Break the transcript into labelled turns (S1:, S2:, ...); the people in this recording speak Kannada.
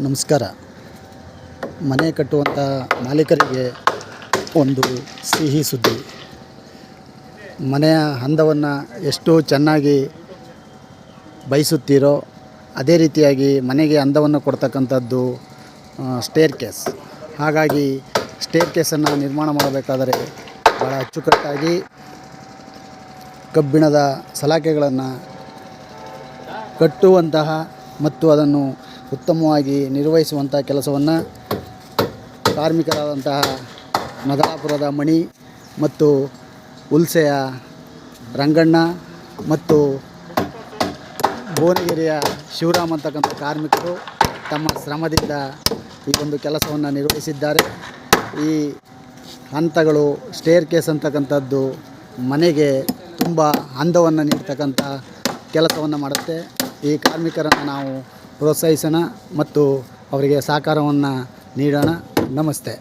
S1: ನಮಸ್ಕಾರ. ಮನೆ ಕಟ್ಟುವಂಥ ಮಾಲೀಕರಿಗೆ ಒಂದು ಸಿಹಿ ಸುದ್ದಿ. ಮನೆಯ ಅಂದವನ್ನು ಎಷ್ಟು ಚೆನ್ನಾಗಿ ಬಯಸುತ್ತೀರೋ ಅದೇ ರೀತಿಯಾಗಿ ಮನೆಗೆ ಅಂದವನ್ನು ಕೊಡ್ತಕ್ಕಂಥದ್ದು ಸ್ಟೇರ್ ಕೇಸ್. ಹಾಗಾಗಿ ಸ್ಟೇರ್ ಕೇಸನ್ನು ನಿರ್ಮಾಣ ಮಾಡಬೇಕಾದರೆ ಭಾಳ ಅಚ್ಚುಕಟ್ಟಾಗಿ ಕಬ್ಬಿಣದ ಸಲಾಕೆಗಳನ್ನು ಕಟ್ಟುವಂತಹ ಮತ್ತು ಅದನ್ನು ಉತ್ತಮವಾಗಿ ನಿರ್ವಹಿಸುವಂಥ ಕೆಲಸವನ್ನು ಕಾರ್ಮಿಕರಾದಂತಹ ನಗರಾಪುರದ ಮಣಿ ಮತ್ತು ಹುಲ್ಸೆಯ ರಂಗಣ್ಣ ಮತ್ತು ಭುವನಗಿರಿಯ ಶಿವರಾಮ್ ಅಂತಕ್ಕಂಥ ಕಾರ್ಮಿಕರು ತಮ್ಮ ಶ್ರಮದಿಂದ ಈ ಒಂದು ಕೆಲಸವನ್ನು ನಿರ್ವಹಿಸಿದ್ದಾರೆ. ಈ ಹಂತಗಳು ಸ್ಟೇರ್ ಕೇಸ್ ಅಂತಕ್ಕಂಥದ್ದು ಮನೆಗೆ ತುಂಬ ಅಂದವನ್ನು ನೀಡ್ತಕ್ಕಂಥ ಕೆಲಸವನ್ನು ಮಾಡುತ್ತೆ. ಈ ಕಾರ್ಮಿಕರನ್ನು ನಾವು ಪ್ರೋತ್ಸಾಹಿಸೋಣ ಮತ್ತು ಅವರಿಗೆ ಸಹಕಾರವನ್ನು ನೀಡೋಣ. ನಮಸ್ತೆ.